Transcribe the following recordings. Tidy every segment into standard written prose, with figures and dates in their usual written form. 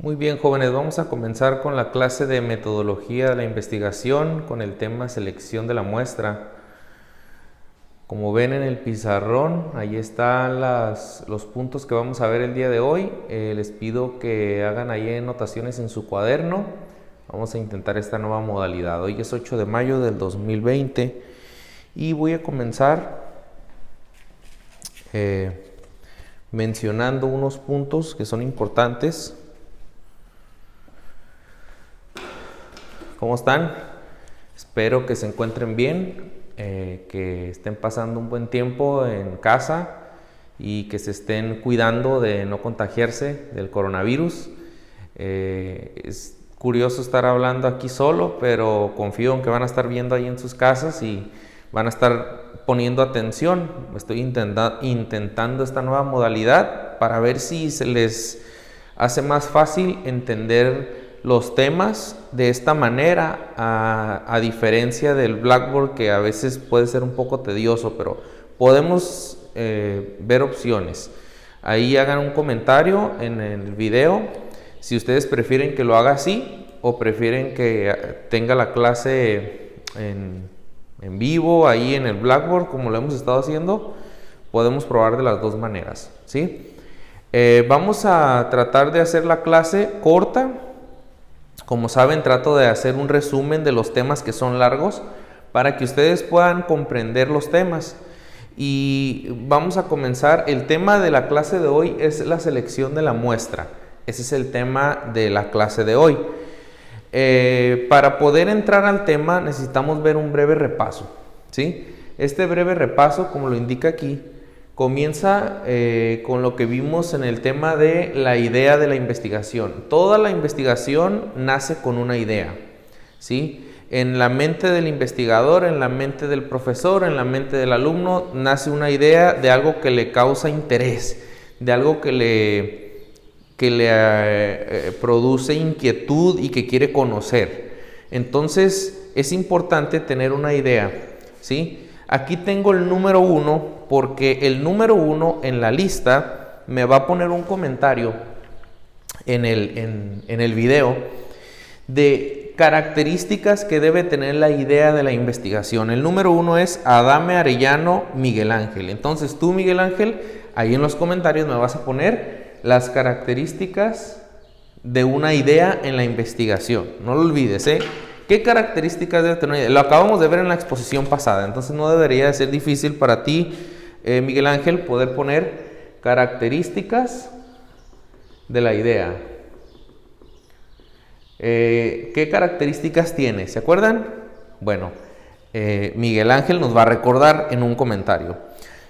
Muy bien, jóvenes, vamos a comenzar con la clase de metodología de la investigación con el tema selección de la muestra. Como ven en el pizarrón, ahí están los puntos que vamos a ver el día de hoy. Les pido que hagan ahí anotaciones en su cuaderno. Vamos a intentar esta nueva modalidad. Hoy es 8 de mayo del 2020 y voy a comenzar mencionando unos puntos que son importantes. ¿Cómo están? Espero que se encuentren bien, que estén pasando un buen tiempo en casa y que se estén cuidando de no contagiarse del coronavirus. Es curioso estar hablando aquí solo, pero confío en que van a estar viendo ahí en sus casas y van a estar poniendo atención. Estoy intentando esta nueva modalidad para ver si se les hace más fácil entender los temas de esta manera, a diferencia del Blackboard, que a veces puede ser un poco tedioso, pero podemos ver opciones. Ahí hagan un comentario en el video si ustedes prefieren que lo haga así o prefieren que tenga la clase en vivo ahí en el Blackboard como lo hemos estado haciendo. Podemos probar de las dos maneras, ¿sí? Vamos a tratar de hacer la clase corta. Como saben, trato de hacer un resumen de los temas que son largos para que ustedes puedan comprender los temas. Y vamos a comenzar. El tema de la clase de hoy es la selección de la muestra. Ese es el tema de la clase de hoy. Para poder entrar al tema necesitamos ver un breve repaso, ¿sí? Este breve repaso, como lo indica aquí, comienza con lo que vimos en el tema de la idea de la investigación. Toda la investigación nace con una idea, ¿sí? En la mente del investigador, en la mente del profesor, en la mente del alumno, nace una idea de algo que le causa interés, de algo que le produce inquietud y que quiere conocer. Entonces, es importante tener una idea, ¿sí? Aquí tengo el número 1 porque el número 1 en la lista me va a poner un comentario en el video de características que debe tener la idea de la investigación. El número 1 es Adame Arellano Miguel Ángel. Entonces tú, Miguel Ángel, ahí en los comentarios me vas a poner las características de una idea en la investigación. No lo olvides, ¿eh? ¿Qué características debe tener? Lo acabamos de ver en la exposición pasada, entonces no debería de ser difícil para ti, Miguel Ángel, poder poner características de la idea. ¿Qué características tiene? ¿Se acuerdan? Bueno, Miguel Ángel nos va a recordar en un comentario,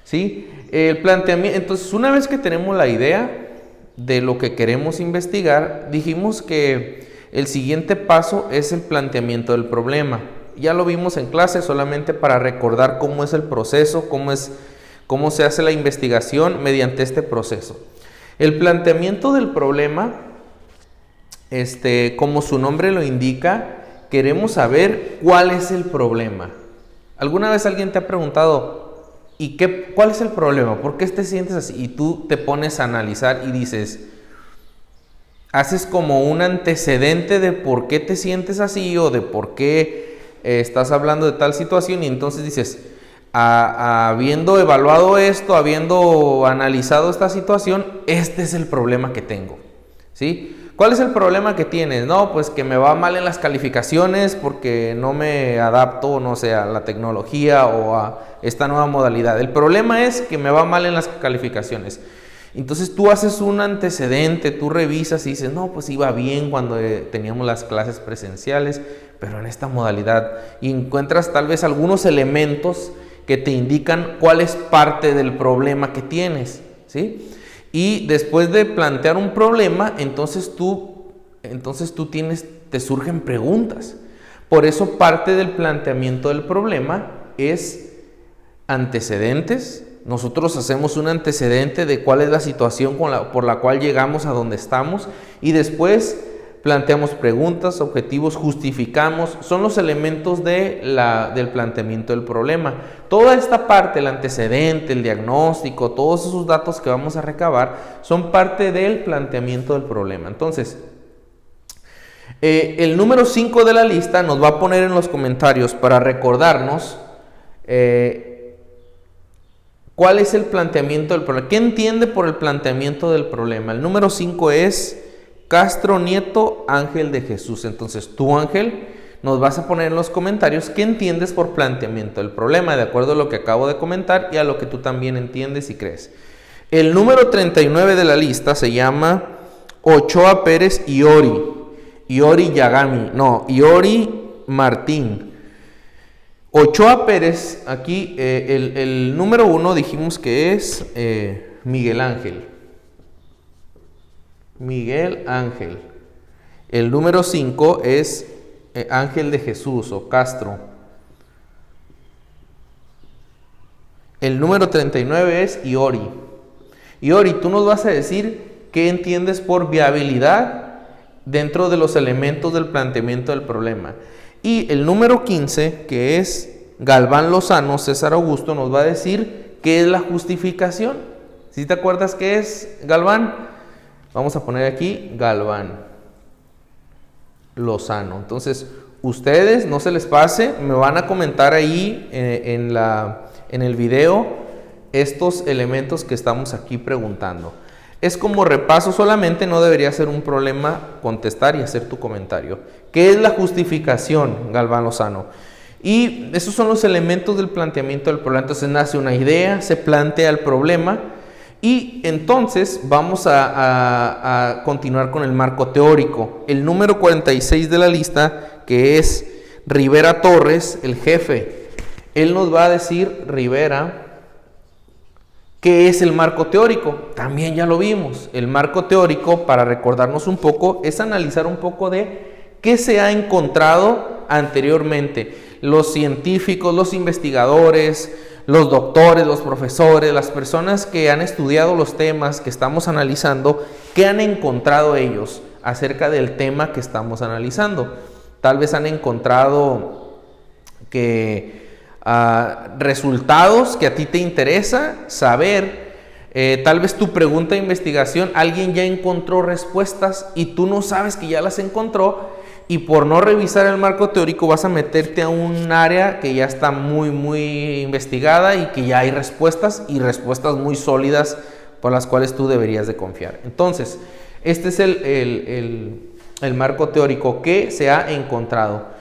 ¿sí? El planteamiento. Entonces, una vez que tenemos la idea de lo que queremos investigar, dijimos que el siguiente paso es el planteamiento del problema. Ya lo vimos en clase, solamente para recordar cómo es el proceso, cómo se hace la investigación mediante este proceso. El planteamiento del problema, como su nombre lo indica, queremos saber cuál es el problema. ¿Alguna vez alguien te ha preguntado, cuál es el problema? ¿Por qué te sientes así? Y tú te pones a analizar y dices, haces como un antecedente de por qué te sientes así o de por qué estás hablando de tal situación, y entonces dices, habiendo evaluado esto, habiendo analizado esta situación, este es el problema que tengo, ¿sí? ¿Cuál es el problema que tienes? No, pues que me va mal en las calificaciones porque no me adapto, no sé, a la tecnología o a esta nueva modalidad. El problema es que me va mal en las calificaciones. Entonces tú haces un antecedente, tú revisas y dices, no, pues iba bien cuando teníamos las clases presenciales, pero en esta modalidad, y encuentras tal vez algunos elementos que te indican cuál es parte del problema que tienes, ¿sí? Y después de plantear un problema, entonces tú te surgen preguntas. Por eso parte del planteamiento del problema es antecedentes. Nosotros hacemos un antecedente de cuál es la situación por la cual llegamos a donde estamos, y después planteamos preguntas, objetivos, justificamos. Son los elementos del planteamiento del problema. Toda esta parte, el antecedente, el diagnóstico, todos esos datos que vamos a recabar son parte del planteamiento del problema. Entonces, El número 5 de la lista nos va a poner en los comentarios para recordarnos cuál es el planteamiento del problema. ¿Qué entiende por el planteamiento del problema? El número 5 es Castro Nieto Ángel de Jesús. Entonces tú, Ángel, nos vas a poner en los comentarios qué entiendes por planteamiento del problema, de acuerdo a lo que acabo de comentar y a lo que tú también entiendes y crees. El número 39 de la lista se llama Ochoa Pérez Iori Yagami, no, Iori Martín. Ochoa Pérez, aquí el número 1 dijimos que es Miguel Ángel. Miguel Ángel. El número 5 es Ángel de Jesús o Castro. El número 39 es Iori. Iori, tú nos vas a decir qué entiendes por viabilidad dentro de los elementos del planteamiento del problema. Y el número 15, que es Galván Lozano César Augusto, nos va a decir qué es la justificación. ¿Sí te acuerdas qué es Galván? Vamos a poner aquí Galván Lozano. Entonces, ustedes, no se les pase, me van a comentar ahí en el video estos elementos que estamos aquí preguntando. Es como repaso solamente, no debería ser un problema contestar y hacer tu comentario. ¿Qué es la justificación, Galván Lozano? Y esos son los elementos del planteamiento del problema. Entonces nace una idea, se plantea el problema y entonces vamos a continuar con el marco teórico. El número 46 de la lista, que es Rivera Torres, el jefe. Él nos va a decir, Rivera, ¿qué es el marco teórico? También ya lo vimos. El marco teórico, para recordarnos un poco, es analizar un poco de qué se ha encontrado anteriormente. Los científicos, los investigadores, los doctores, los profesores, las personas que han estudiado los temas que estamos analizando, ¿qué han encontrado ellos acerca del tema que estamos analizando? Tal vez han encontrado que resultados que a ti te interesa saber. Tal vez tu pregunta de investigación, alguien ya encontró respuestas y tú no sabes que ya las encontró, y por no revisar el marco teórico vas a meterte a un área que ya está muy investigada y que ya hay respuestas, y respuestas muy sólidas por las cuales tú deberías de confiar. Entonces, este es el marco teórico que se ha encontrado.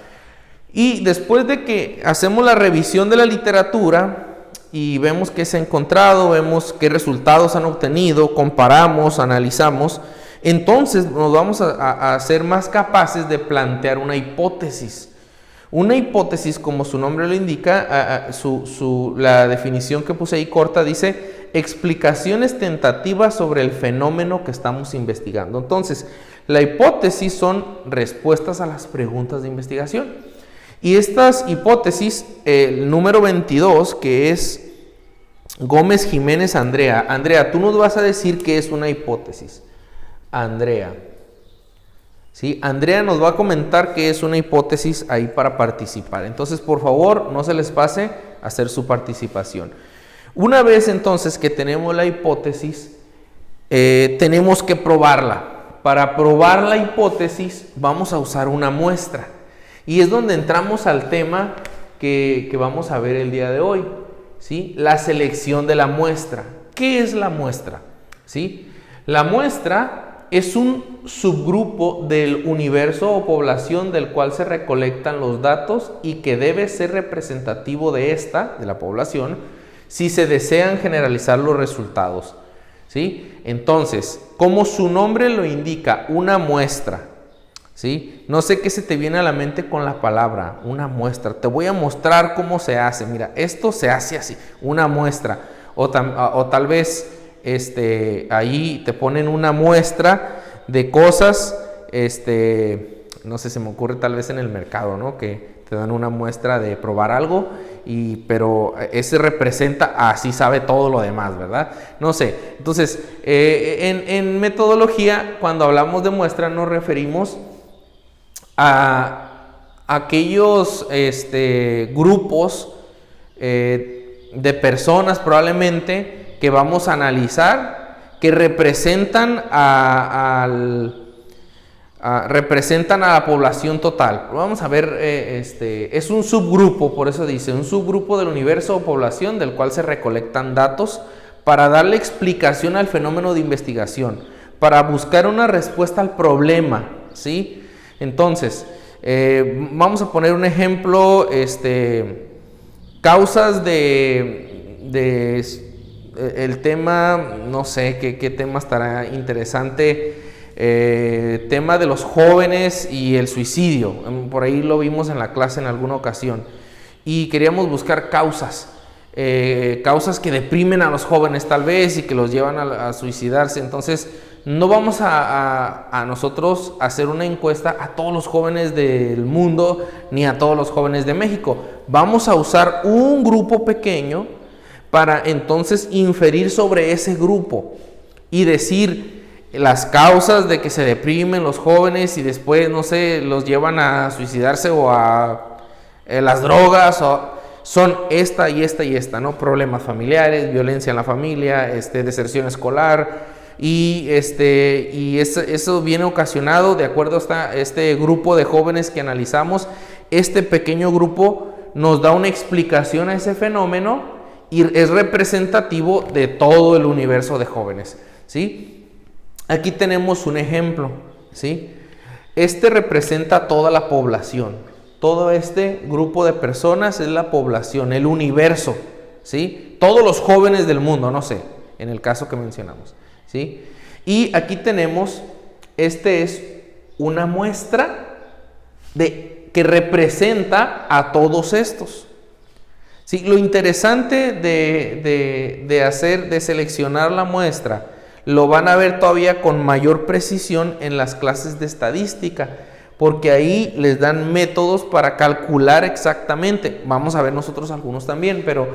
Y después de que hacemos la revisión de la literatura y vemos qué se ha encontrado, vemos qué resultados han obtenido, comparamos, analizamos, entonces nos vamos a ser más capaces de plantear una hipótesis. Una hipótesis, como su nombre lo indica, la definición que puse ahí corta dice explicaciones tentativas sobre el fenómeno que estamos investigando. Entonces, la hipótesis son respuestas a las preguntas de investigación. Y estas hipótesis, el número 22, que es Gómez Jiménez Andrea. Andrea, tú nos vas a decir qué es una hipótesis. Andrea. ¿Sí? Andrea nos va a comentar qué es una hipótesis ahí para participar. Entonces, por favor, no se les pase hacer su participación. Una vez entonces que tenemos la hipótesis, tenemos que probarla. Para probar la hipótesis vamos a usar una muestra. Y es donde entramos al tema que vamos a ver el día de hoy, ¿sí? La selección de la muestra. ¿Qué es la muestra? ¿Sí? La muestra es un subgrupo del universo o población del cual se recolectan los datos y que debe ser representativo de la población, si se desean generalizar los resultados, ¿sí? Entonces, como su nombre lo indica, una muestra, ¿sí? No sé qué se te viene a la mente con la palabra, una muestra. Te voy a mostrar cómo se hace. Mira, esto se hace así, una muestra. O tal vez ahí te ponen una muestra de cosas, no sé, se me ocurre tal vez en el mercado, ¿no? Que te dan una muestra de probar algo, pero ese representa, así sabe todo lo demás, ¿verdad? No sé. Entonces, en metodología, cuando hablamos de muestra, nos referimos a aquellos grupos de personas probablemente que vamos a analizar, que representan a representan a la población total. Vamos a ver, es un subgrupo, por eso dice, un subgrupo del universo o población del cual se recolectan datos para darle explicación al fenómeno de investigación, para buscar una respuesta al problema, ¿sí? Entonces, vamos a poner un ejemplo, causas el tema, no sé qué tema estará interesante, tema de los jóvenes y el suicidio, por ahí lo vimos en la clase en alguna ocasión, y queríamos buscar causas que deprimen a los jóvenes tal vez y que los llevan a suicidarse. Entonces no vamos a nosotros hacer una encuesta a todos los jóvenes del mundo ni a todos los jóvenes de México. Vamos a usar un grupo pequeño para entonces inferir sobre ese grupo y decir las causas de que se deprimen los jóvenes y después, no sé, los llevan a suicidarse o a las drogas, son esta y esta y esta, ¿no? Problemas familiares, violencia en la familia, deserción escolar, y eso viene ocasionado de acuerdo a este grupo de jóvenes que analizamos. Este pequeño grupo nos da una explicación a ese fenómeno y es representativo de todo el universo de jóvenes, ¿sí? Aquí tenemos un ejemplo, ¿sí? Representa a toda la población. Todo este grupo de personas es la población, el universo, ¿sí? Todos los jóvenes del mundo, no sé, en el caso que mencionamos, ¿sí? Y aquí tenemos, es una muestra que representa a todos estos. Sí, lo interesante de seleccionar la muestra, lo van a ver todavía con mayor precisión en las clases de estadística, porque ahí les dan métodos para calcular exactamente. Vamos a ver nosotros algunos también, pero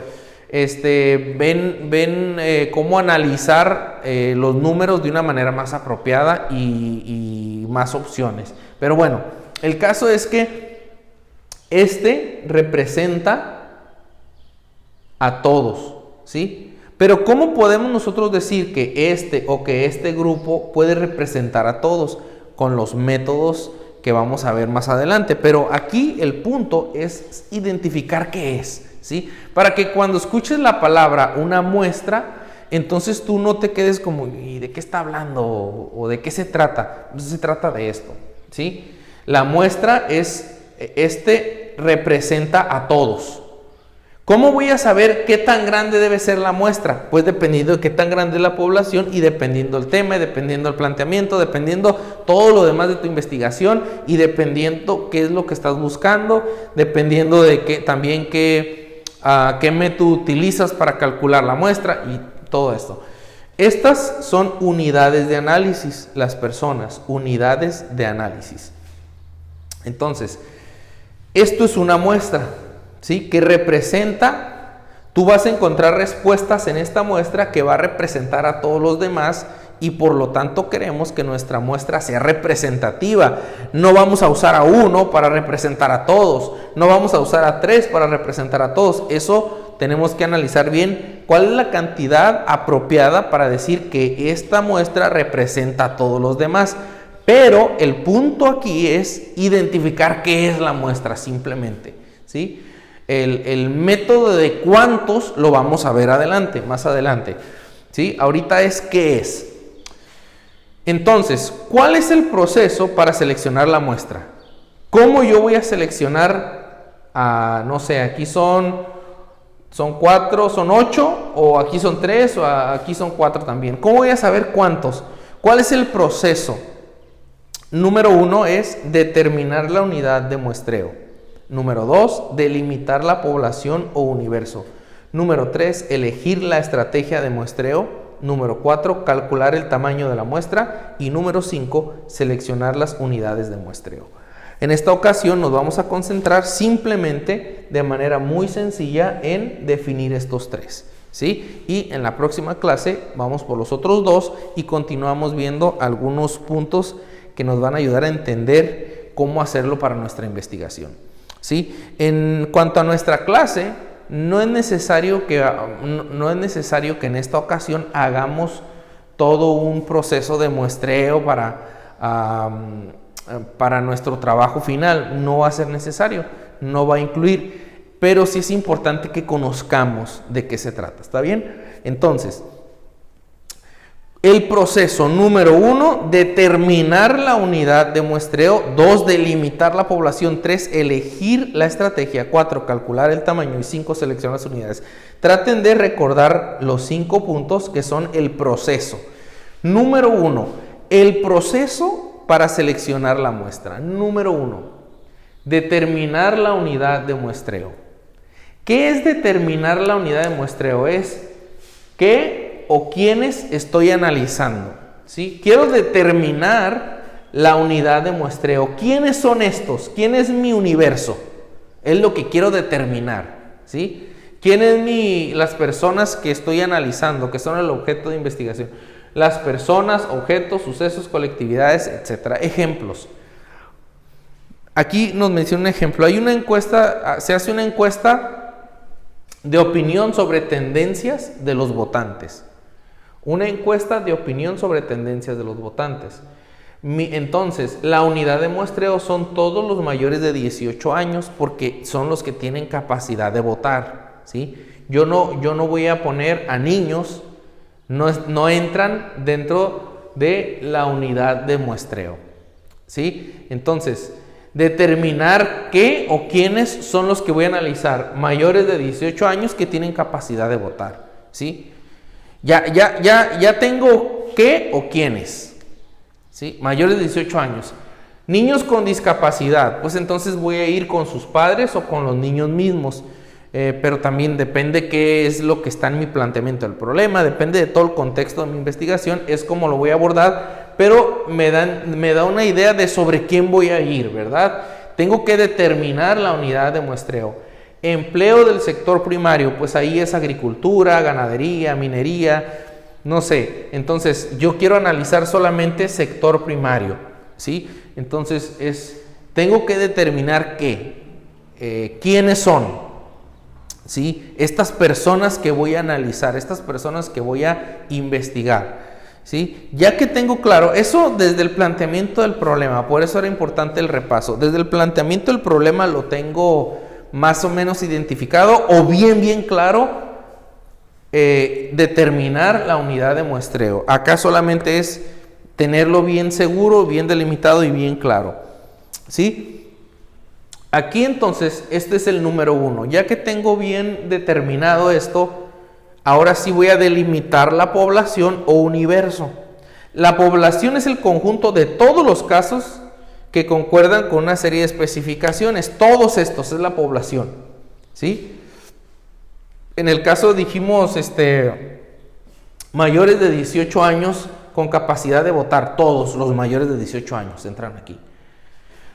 ven cómo analizar los números de una manera más apropiada y más opciones. Pero bueno, el caso es que representa a todos, ¿sí? Pero ¿cómo podemos nosotros decir que este grupo puede representar a todos? Con los métodos que vamos a ver más adelante. Pero aquí el punto es identificar qué es, ¿sí? Para que cuando escuches la palabra una muestra, entonces tú no te quedes como, ¿y de qué está hablando? ¿O de qué se trata? Entonces se trata de esto, ¿sí? La muestra representa a todos. ¿Cómo voy a saber qué tan grande debe ser la muestra? Pues dependiendo de qué tan grande es la población y dependiendo del tema, y dependiendo del planteamiento, dependiendo todo lo demás de tu investigación y dependiendo qué es lo que estás buscando, dependiendo de qué método utilizas para calcular la muestra y todo esto. Estas son unidades de análisis, las personas, unidades de análisis. Entonces, esto es una muestra, ¿sí? Que representa, tú vas a encontrar respuestas en esta muestra que va a representar a todos los demás y por lo tanto queremos que nuestra muestra sea representativa. No vamos a usar a uno para representar a todos, no vamos a usar a 3 para representar a todos. Eso tenemos que analizar bien cuál es la cantidad apropiada para decir que esta muestra representa a todos los demás. Pero el punto aquí es identificar qué es la muestra simplemente, ¿sí? El método de cuántos lo vamos a ver más adelante, ¿sí? Ahorita es qué es. Entonces, ¿cuál es el proceso para seleccionar la muestra? ¿Cómo yo voy a seleccionar no sé, aquí son 4, son 8, o aquí son 3, o aquí son 4 también? ¿Cómo voy a saber cuántos? ¿Cuál es el proceso? Número 1 es determinar la unidad de muestreo. Número 2, delimitar la población o universo. Número 3, elegir la estrategia de muestreo. Número 4, calcular el tamaño de la muestra. Y número 5, seleccionar las unidades de muestreo. En esta ocasión nos vamos a concentrar simplemente de manera muy sencilla en definir estos 3, ¿sí? Y en la próxima clase vamos por los otros 2 y continuamos viendo algunos puntos que nos van a ayudar a entender cómo hacerlo para nuestra investigación, ¿sí? En cuanto a nuestra clase, no es necesario que en esta ocasión hagamos todo un proceso de muestreo para para nuestro trabajo final. No va a ser necesario, no va a incluir, pero sí es importante que conozcamos de qué se trata. ¿Está bien? Entonces, el proceso número 1, determinar la unidad de muestreo. 2, delimitar la población. 3, elegir la estrategia. 4, calcular el tamaño. Y 5, seleccionar las unidades. Traten de recordar los 5 puntos que son el proceso. Número 1, el proceso para seleccionar la muestra. Número 1, determinar la unidad de muestreo. ¿Qué es determinar la unidad de muestreo? Es qué o quiénes estoy analizando, ¿sí? Quiero determinar la unidad de muestreo. ¿Quiénes son estos? ¿Quién es mi universo? Es lo que quiero determinar, ¿sí? ¿Quiénes las personas que estoy analizando, que son el objeto de investigación? Las personas, objetos, sucesos, colectividades, etcétera. Ejemplos. Aquí nos menciona un ejemplo. Hay una encuesta, se hace una encuesta de opinión sobre tendencias de los votantes. Una encuesta de opinión sobre tendencias de los votantes. Entonces, la unidad de muestreo son todos los mayores de 18 años porque son los que tienen capacidad de votar, ¿sí? Yo no voy a poner a niños, no entran dentro de la unidad de muestreo, ¿sí? Entonces, determinar qué o quiénes son los que voy a analizar. Mayores de 18 años que tienen capacidad de votar, ¿sí? Ya tengo qué o quiénes, ¿sí? Mayores de 18 años. Niños con discapacidad, pues entonces voy a ir con sus padres o con los niños mismos. Pero también depende qué es lo que está en mi planteamiento del problema, depende de todo el contexto de mi investigación, es como lo voy a abordar, pero me da una idea de sobre quién voy a ir, ¿verdad? Tengo que determinar la unidad de muestreo. Empleo del sector primario, pues ahí es agricultura, ganadería, minería, no sé. Entonces, yo quiero analizar solamente sector primario, ¿sí? Entonces, tengo que determinar quiénes son, ¿sí? Estas personas que voy a analizar, estas personas que voy a investigar, ¿sí? Ya que tengo claro, eso desde el planteamiento del problema, por eso era importante el repaso. Desde el planteamiento del problema lo tengo más o menos identificado o bien claro, determinar la unidad de muestreo. Acá solamente es tenerlo bien seguro, bien delimitado y bien claro, ¿sí? Aquí entonces, este es el número 1. Ya que tengo bien determinado esto, ahora sí voy a delimitar la población o universo. La población es el conjunto de todos los casos que concuerdan con una serie de especificaciones. Todos estos es la población, ¿sí? En el caso dijimos mayores de 18 años con capacidad de votar. Todos los mayores de 18 años entran aquí.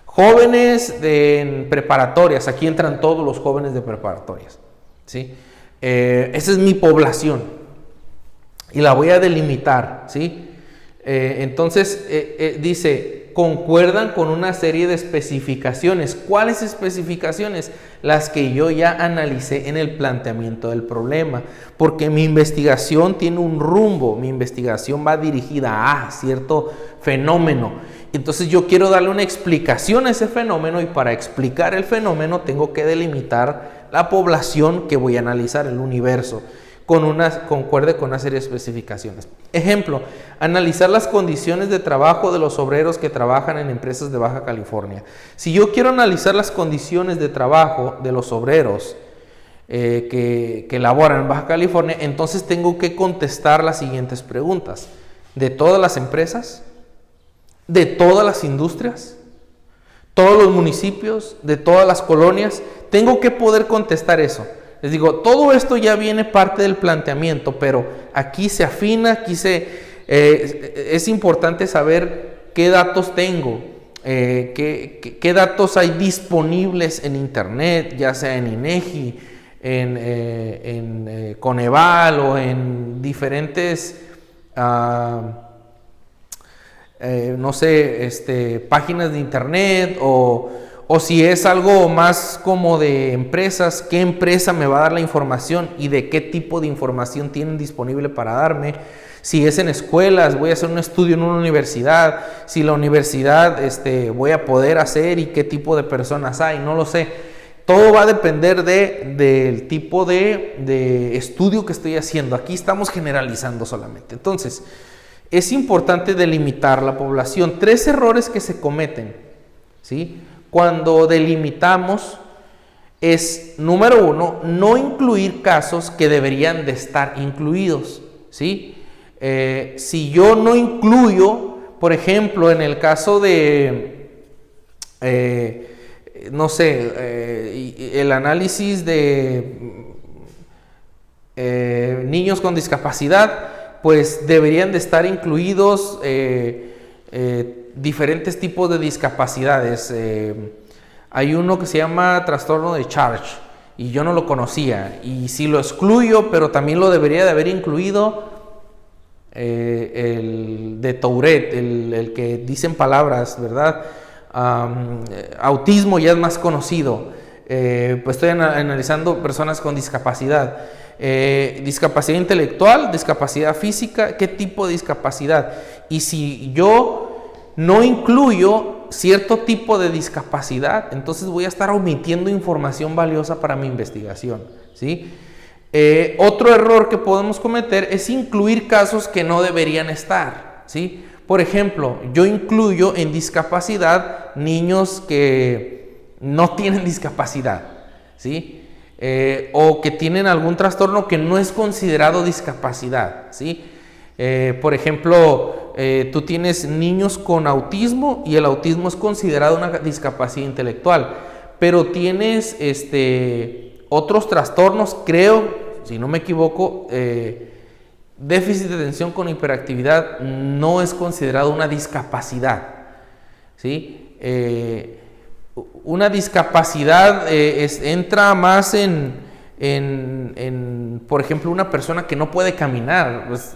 Jóvenes en preparatorias, aquí entran todos los jóvenes de preparatorias, ¿sí? Esa es mi población y la voy a delimitar, ¿sí? Entonces dice, concuerdan con una serie de especificaciones. ¿Cuáles especificaciones? Las que yo ya analicé en el planteamiento del problema, porque mi investigación tiene un rumbo, mi investigación va dirigida a cierto fenómeno. Entonces yo quiero darle una explicación a ese fenómeno y para explicar el fenómeno tengo que delimitar la población que voy a analizar, el universo, concuerde con una serie de especificaciones. Ejemplo, analizar las condiciones de trabajo de los obreros que trabajan en empresas de Baja California. Si yo quiero analizar las condiciones de trabajo de los obreros que laboran en Baja California, entonces tengo que contestar las siguientes preguntas. ¿De todas las empresas? ¿De todas las industrias? ¿Todos los municipios? ¿De todas las colonias? Tengo que poder contestar eso. Les digo, todo esto ya viene parte del planteamiento, pero aquí se afina, aquí es importante saber qué datos tengo, qué datos hay disponibles en internet, ya sea en INEGI, en Coneval o en diferentes no sé, páginas de internet o si es algo más como de empresas, qué empresa me va a dar la información y de qué tipo de información tienen disponible para darme. Si es en escuelas, voy a hacer un estudio en una universidad, si la universidad voy a poder hacer y qué tipo de personas hay, no lo sé. Todo va a depender del tipo de estudio que estoy haciendo. Aquí estamos generalizando solamente. Entonces, es importante delimitar la población. 3 errores que se cometen, ¿sí?, cuando delimitamos es, número 1, no incluir casos que deberían de estar incluidos, ¿sí? Si yo no incluyo, por ejemplo, en el caso de, no sé, el análisis de niños con discapacidad, pues deberían de estar incluidos diferentes tipos de discapacidades. Hay uno que se llama trastorno de Charge y yo no lo conocía, y si lo excluyo, pero también lo debería de haber incluido el de Tourette, el que dicen palabras, ¿verdad? Autismo ya es más conocido. Pues estoy analizando personas con discapacidad. Discapacidad intelectual, discapacidad física, ¿qué tipo de discapacidad? Y si yo no incluyo cierto tipo de discapacidad, entonces voy a estar omitiendo información valiosa para mi investigación, ¿sí? Otro error que podemos cometer es incluir casos que no deberían estar, ¿sí? Por ejemplo, yo incluyo en discapacidad niños que no tienen discapacidad, ¿sí? O que tienen algún trastorno que no es considerado discapacidad, ¿sí? Por ejemplo, tú tienes niños con autismo y el autismo es considerado una discapacidad intelectual, pero tienes otros trastornos, creo, si no me equivoco, déficit de atención con hiperactividad no es considerado una discapacidad, ¿sí? Una discapacidad entra más por ejemplo, una persona que no puede caminar, pues,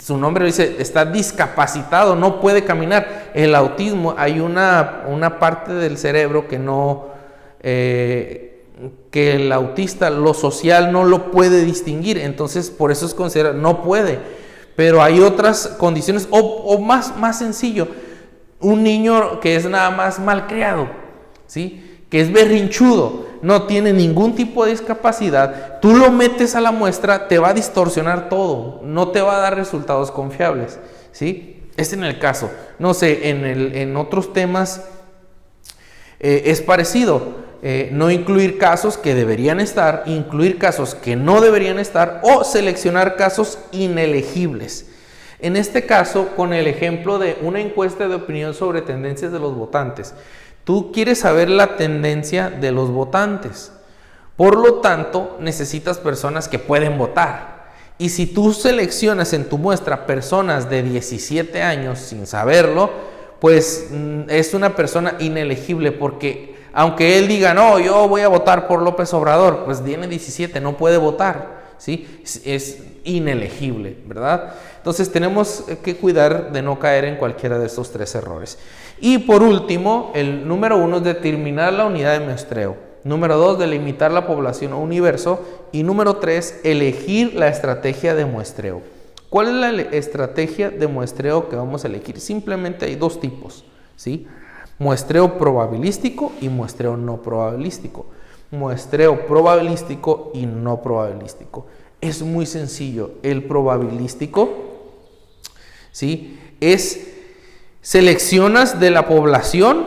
su nombre dice, está discapacitado, no puede caminar. El autismo, hay una parte del cerebro que no, que el autista, lo social no lo puede distinguir, entonces por eso es considerado, no puede. Pero hay otras condiciones, o más sencillo, un niño que es nada más malcriado, ¿sí?, que es berrinchudo, no tiene ningún tipo de discapacidad, tú lo metes a la muestra, te va a distorsionar todo, no te va a dar resultados confiables, ¿sí? Es en el caso, no sé, en otros temas es parecido, no incluir casos que deberían estar, incluir casos que no deberían estar, o seleccionar casos inelegibles. En este caso, con el ejemplo de una encuesta de opinión sobre tendencias de los votantes, tú quieres saber la tendencia de los votantes, por lo tanto necesitas personas que pueden votar, y si tú seleccionas en tu muestra personas de 17 años sin saberlo, pues es una persona inelegible, porque aunque él diga, no, yo voy a votar por López Obrador, pues tiene 17, no puede votar, ¿sí? Es inelegible, ¿verdad? Entonces tenemos que cuidar de no caer en cualquiera de estos 3 errores. Y por último, el número 1 es determinar la unidad de muestreo. Número 2, delimitar la población o universo. Y número 3, elegir la estrategia de muestreo. ¿Cuál es la estrategia de muestreo que vamos a elegir? Simplemente hay 2 tipos, ¿sí? Muestreo probabilístico y muestreo no probabilístico. Muestreo probabilístico y no probabilístico. Es muy sencillo. El probabilístico, ¿sí?, es seleccionas de la población,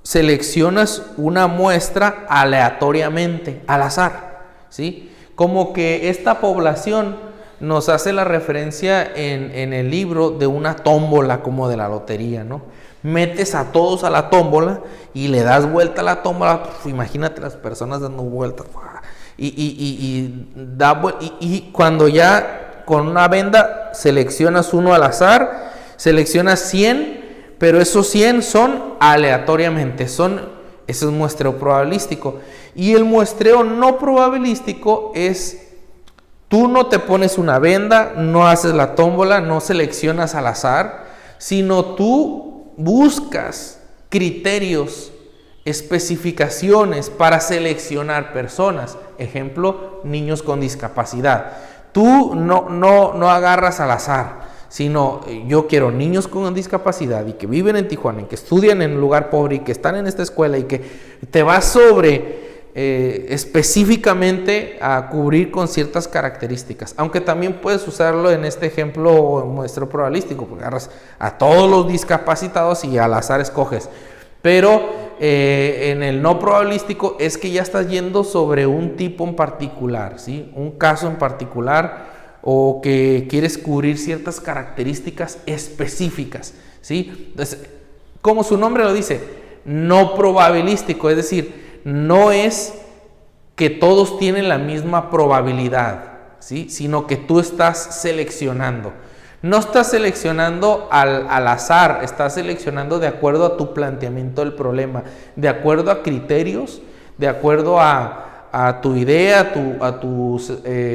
seleccionas una muestra aleatoriamente, al azar, ¿sí? Como que esta población nos hace la referencia en el libro de una tómbola, como de la lotería, ¿no? Metes a todos a la tómbola y le das vuelta a la tómbola, imagínate las personas dando vueltas, y cuando ya con una venda seleccionas uno al azar, seleccionas 100, pero esos 100 son aleatoriamente, eso es muestreo probabilístico. Y el muestreo no probabilístico es, tú no te pones una venda, no haces la tómbola, no seleccionas al azar, sino tú buscas criterios, especificaciones para seleccionar personas. Ejemplo, niños con discapacidad. Tú no agarras al azar. sino yo quiero niños con discapacidad y que viven en Tijuana y que estudian en un lugar pobre y que están en esta escuela y que te vas sobre específicamente a cubrir con ciertas características, aunque también puedes usarlo en este ejemplo muestro probabilístico, porque agarras a todos los discapacitados y al azar escoges, pero en el no probabilístico es que ya estás yendo sobre un tipo en particular, ¿sí? Un caso en particular, o que quieres cubrir ciertas características específicas, ¿sí? Entonces, como su nombre lo dice, no probabilístico, es decir, no es que todos tienen la misma probabilidad, ¿sí? Sino que tú estás seleccionando. No estás seleccionando al azar, estás seleccionando de acuerdo a tu planteamiento del problema, de acuerdo a criterios, de acuerdo a tu idea, a tus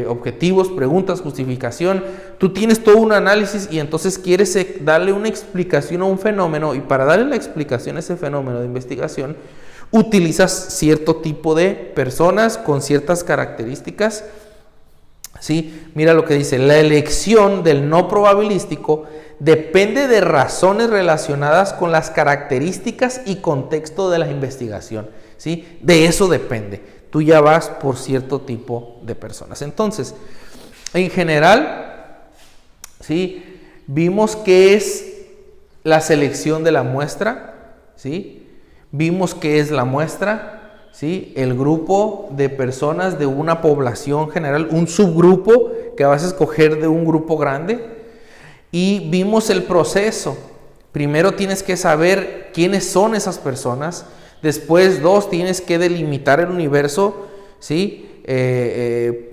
objetivos, preguntas, justificación. Tú tienes todo un análisis y entonces quieres darle una explicación a un fenómeno, y para darle la explicación a ese fenómeno de investigación utilizas cierto tipo de personas con ciertas características, ¿sí? Mira lo que dice: la elección del no probabilístico depende de razones relacionadas con las características y contexto de la investigación, ¿sí? De eso depende. Tú ya vas por cierto tipo de personas. Entonces, en general, ¿sí? Vimos qué es la selección de la muestra, ¿sí? Vimos qué es la muestra, ¿sí? El grupo de personas de una población general, un subgrupo que vas a escoger de un grupo grande. Y vimos el proceso. Primero tienes que saber quiénes son esas personas. Después, tienes que delimitar el universo, ¿sí?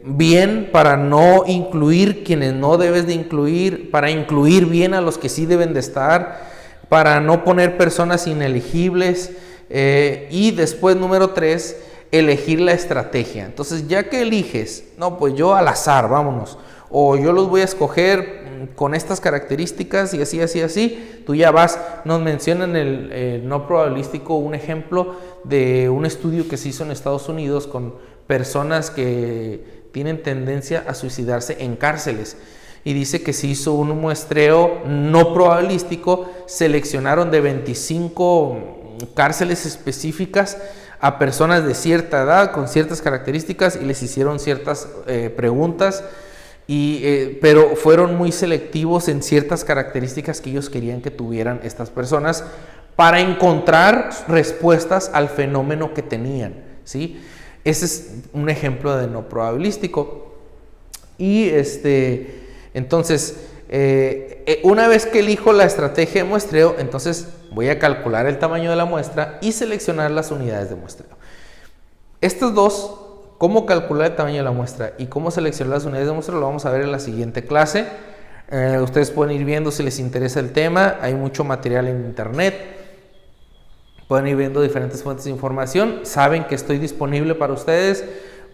Bien, para no incluir quienes no debes de incluir, para incluir bien a los que sí deben de estar, para no poner personas inelegibles, y después, número 3, elegir la estrategia. Entonces, ya que eliges, no, pues yo al azar, vámonos, o yo los voy a escoger con estas características y así, tú ya vas. Nos mencionan el no probabilístico un ejemplo de un estudio que se hizo en Estados Unidos con personas que tienen tendencia a suicidarse en cárceles, y dice que se hizo un muestreo no probabilístico, seleccionaron de 25 cárceles específicas a personas de cierta edad con ciertas características y les hicieron ciertas preguntas. Pero fueron muy selectivos en ciertas características que ellos querían que tuvieran estas personas para encontrar respuestas al fenómeno que tenían, ¿sí? Ese es un ejemplo de no probabilístico. Y entonces, una vez que elijo la estrategia de muestreo, entonces voy a calcular el tamaño de la muestra y seleccionar las unidades de muestreo. Estos dos, cómo calcular el tamaño de la muestra y cómo seleccionar las unidades de muestra, lo vamos a ver en la siguiente clase. Ustedes pueden ir viendo si les interesa el tema. Hay mucho material en internet. Pueden ir viendo diferentes fuentes de información. Saben que estoy disponible para ustedes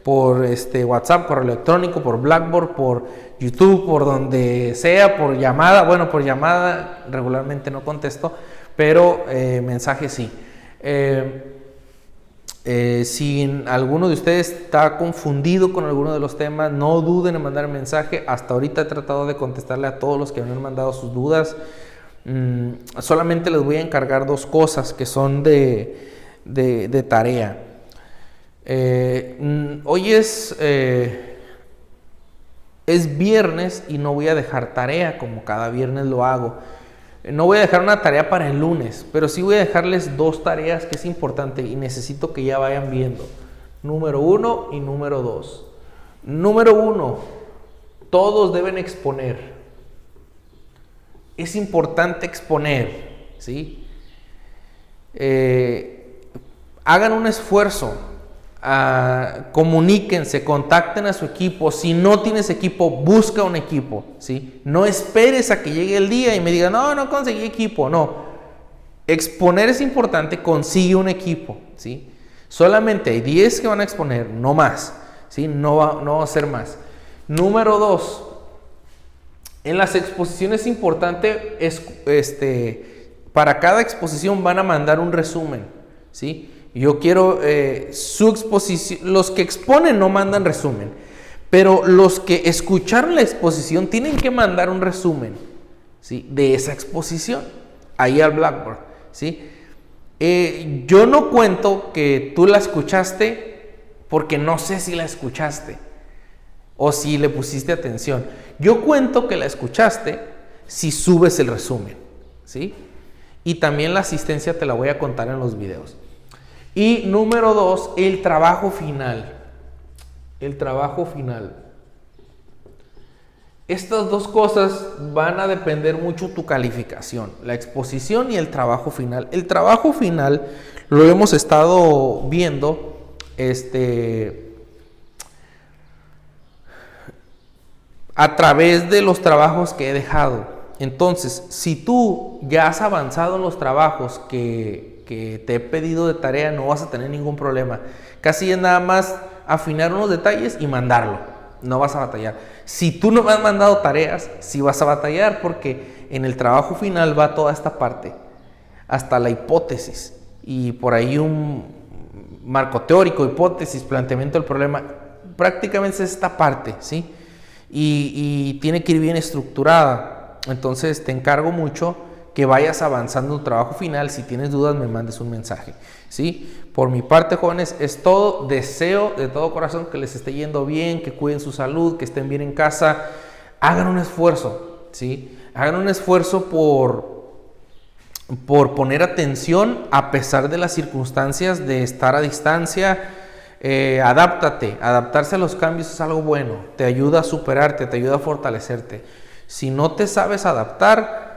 por WhatsApp, correo electrónico, por Blackboard, por YouTube, por donde sea, por llamada. Bueno, por llamada regularmente no contesto, pero mensaje sí. Si alguno de ustedes está confundido con alguno de los temas, no duden en mandar mensaje. Hasta ahorita he tratado de contestarle a todos los que me han mandado sus dudas. Solamente les voy a encargar 2 cosas que son de tarea. Hoy es viernes y no voy a dejar tarea como cada viernes lo hago. No voy a dejar una tarea para el lunes, pero sí voy a dejarles 2 tareas que es importante y necesito que ya vayan viendo. Número 1 y número 2. Número 1, todos deben exponer. Es importante exponer, ¿sí? Hagan un esfuerzo, comuníquense, contacten a su equipo. Si no tienes equipo, busca un equipo, ¿sí? No esperes a que llegue el día y me digan, no conseguí equipo. No, exponer es importante, consigue un equipo, ¿sí? Solamente hay 10 que van a exponer, no más, ¿sí? No va a ser más. Número 2, en las exposiciones es importante, para cada exposición van a mandar un resumen, ¿sí? Yo quiero su exposición. Los que exponen no mandan resumen, pero los que escucharon la exposición tienen que mandar un resumen, ¿sí? De esa exposición, ahí al Blackboard, ¿sí? Yo no cuento que tú la escuchaste porque no sé si la escuchaste o si le pusiste atención. Yo cuento que la escuchaste si subes el resumen, ¿sí? Y también la asistencia te la voy a contar en los videos. Y número 2, el trabajo final. El trabajo final. Estas dos cosas van a depender mucho tu calificación, la exposición y el trabajo final. El trabajo final lo hemos estado viendo a través de los trabajos que he dejado. Entonces, si tú ya has avanzado en los trabajos que te he pedido de tarea, no vas a tener ningún problema. Casi es nada más afinar unos detalles y mandarlo. No vas a batallar. Si tú no me has mandado tareas, sí vas a batallar, porque en el trabajo final va toda esta parte, hasta la hipótesis, y por ahí un marco teórico, hipótesis, planteamiento del problema. Prácticamente es esta parte, ¿sí? Y tiene que ir bien estructurada. Entonces te encargo mucho que vayas avanzando en tu trabajo final. Si tienes dudas, me mandes un mensaje, ¿sí? Por mi parte, jóvenes, es todo. Deseo de todo corazón que les esté yendo bien, que cuiden su salud, que estén bien en casa. Hagan un esfuerzo, ¿sí? Hagan un esfuerzo por poner atención a pesar de las circunstancias de estar a distancia. Adáptate. Adaptarse a los cambios es algo bueno. Te ayuda a superarte, te ayuda a fortalecerte. Si no te sabes adaptar,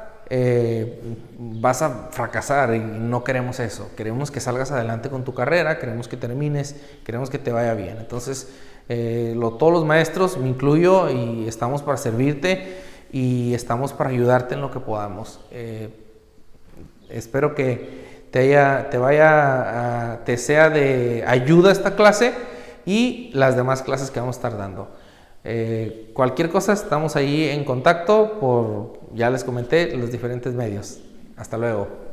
vas a fracasar, y no queremos eso. Queremos que salgas adelante con tu carrera, queremos que termines, queremos que te vaya bien. Entonces, todos los maestros, me incluyo, y estamos para servirte y estamos para ayudarte en lo que podamos. Espero que te sea de ayuda esta clase y las demás clases que vamos a estar dando. Cualquier cosa, estamos ahí en contacto ya les comenté, los diferentes medios. Hasta luego.